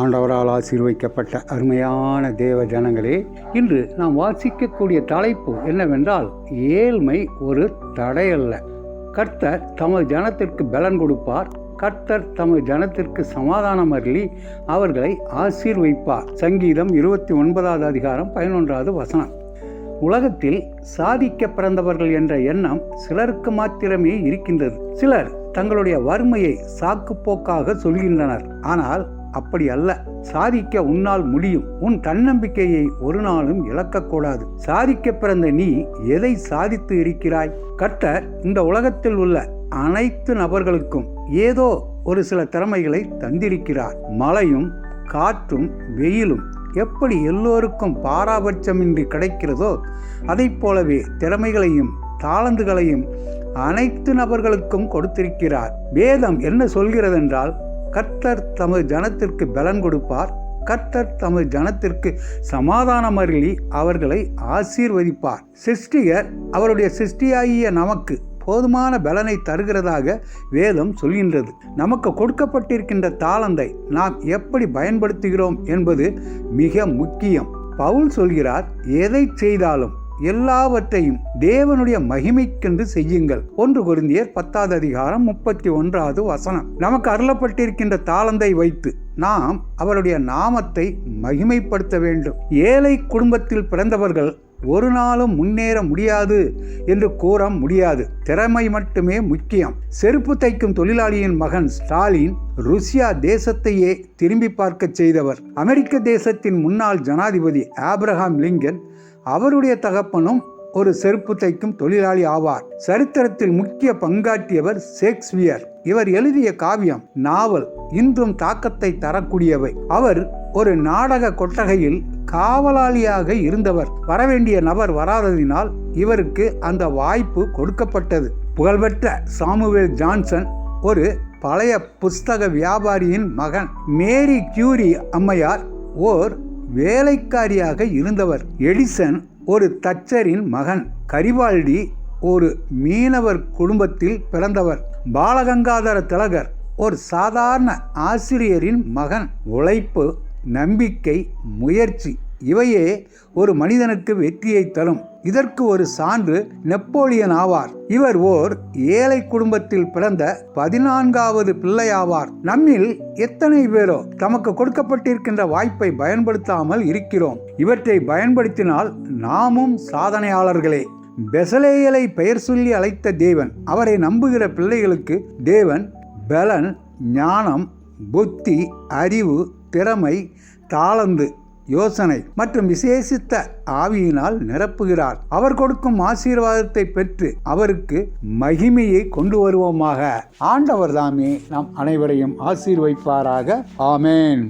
ஆண்டவரால் ஆசீர்வதிக்கப்பட்ட அருமையான தேவ ஜனங்களே, இன்று நாம் வாசிக்கக்கூடிய தலைப்பு என்னவென்றால், ஏழ்மை ஒரு தடையல்ல. கர்த்தர் தமது ஜனத்திற்கு பலன் கொடுப்பார். கர்த்தர் தமது ஜனத்திற்கு சமாதானம் அருளி அவர்களை ஆசீர்வதிப்பார். சங்கீதம் 29வது அதிகாரம் 11வது வசனம். உலகத்தில் சாதிக்க பிறந்தவர்கள் என்ற எண்ணம் சிலருக்கு மாத்திரமே இருக்கின்றது. சிலர் தங்களுடைய வறுமையை சாக்குப்போக்காக சொல்கின்றனர். ஆனால் அப்படி அல்ல. சாதிக்க உன்னால் முடியும். உன் தன்னம்பிக்கையை ஒரு நாளும் இழக்கக்கூடாது. சாதிக்க பிறந்த நீ எதை சாதித்து இருக்கிறாய்? கர்த்தர் இந்த உலகத்தில் உள்ள அனைத்து நபர்களுக்கும் ஏதோ ஒரு சில திறமைகளை தந்திருக்கிறார். மழையும் காற்றும் வெயிலும் எப்படி எல்லோருக்கும் பாராபட்சமின்றி கிடைக்கிறதோ, அதை போலவே திறமைகளையும் தாளந்துகளையும் அனைத்து நபர்களுக்கும் கொடுத்திருக்கிறார். வேதம் என்ன சொல்கிறதென்றால், கர்த்தர் தமது ஜனத்திற்கு பலன் கொடுப்பார். கர்த்தர் தமது ஜனத்திற்கு சமாதானம் அருளி அவர்களை ஆசீர்வதிப்பார். சிருஷ்டிகர் அவருடைய சிருஷ்டியாகிய நமக்கு போதுமான பலனை தருகிறதாக வேதம் சொல்கின்றது. நமக்கு கொடுக்கப்பட்டிருக்கின்ற தாளந்தை நாம் எப்படி பயன்படுத்துகிறோம் என்பது மிக முக்கியம். பவுல் சொல்கிறார், எதை செய்தாலும் எல்லாவற்றையும் தேவனுடைய மகிமைக்கென்று செய்யுங்கள். 1 கொரிந்தியர் 10வது அதிகாரம் 31வது வசனம். நமக்கு அருளப்பட்டிருக்கின்ற தாளந்தை வைத்து நாம் அவருடைய நாமத்தை மகிமைப்படுத்த வேண்டும். ஏழை குடும்பத்தில் பிறந்தவர்கள் ஒரு நாளும் முன்னேற முடியாது என்று கூற முடியாது. திறமை மட்டுமே முக்கியம். செருப்பு தைக்கும் தொழிலாளியின் மகன் ஸ்டாலின் ருசியா தேசத்தையே திரும்பி பார்க்க செய்தவர். அமெரிக்க தேசத்தின் முன்னாள் ஜனாதிபதி ஆபிரகாம் லிங்கன், அவருடைய தகப்பனும் ஒரு செருப்பு தைக்கும் தொழிலாளி ஆவார். சரித்திரத்தில் முக்கிய பங்காற்றியவர் ஷேக்ஸ்பியர். இவர் எழுதிய காவியம், நாவல் இன்றும் தாக்கத்தை தரக்கூடியவை. அவர் ஒரு நாடக கொட்டகையில் காவலாளியாக இருந்தவர். வரவேண்டிய நபர் வராததினால் இவருக்கு அந்த வாய்ப்பு கொடுக்கப்பட்டது. புகழ்பெற்ற சாமுவேல் ஜான்சன் ஒரு பழைய புஸ்தக வியாபாரியின் மகன். மேரி கியூரி அம்மையார் ஓர் வேலைக்காரியாக இருந்தவர். எடிசன் ஒரு தச்சரின் மகன். கரிபால்டி ஒரு மீனவர் குடும்பத்தில் பிறந்தவர். பாலகங்காதர திலகர் ஒரு சாதாரண ஆசிரியரின் மகன். உழைப்பு, நம்பிக்கை, முயற்சி இவையே ஒரு மனிதனுக்கு வெற்றியை தரும். இதற்கு ஒரு சான்று நெப்போலியன் ஆவார். இவர் ஓர் ஏழை குடும்பத்தில் பிறந்த 14வது பிள்ளையாவார். நம்மில் எத்தனை பேரோ தமக்கு கொடுக்கப்பட்டிருக்கின்ற வாய்ப்பை பயன்படுத்தாமல் இருக்கிறோம். இவற்றை பயன்படுத்தினால் நாமும் சாதனையாளர்களே. பெசலேயலை பெயர் சொல்லி அழைத்த தேவன், அவரை நம்புகிற பிள்ளைகளுக்கு தேவன் பலன், ஞானம், புத்தி, அறிவு, திறமை, தாளந்து, யோசனை மற்றும் விசேஷித்த ஆவியினால் நிரப்புகிறார். அவர் கொடுக்கும் ஆசீர்வாதத்தை பெற்று அவருக்கு மகிமையை கொண்டு வருவோமாக. ஆண்டவர் தாமே நாம் அனைவரையும் ஆசீர்வதிப்பாராக. ஆமேன்.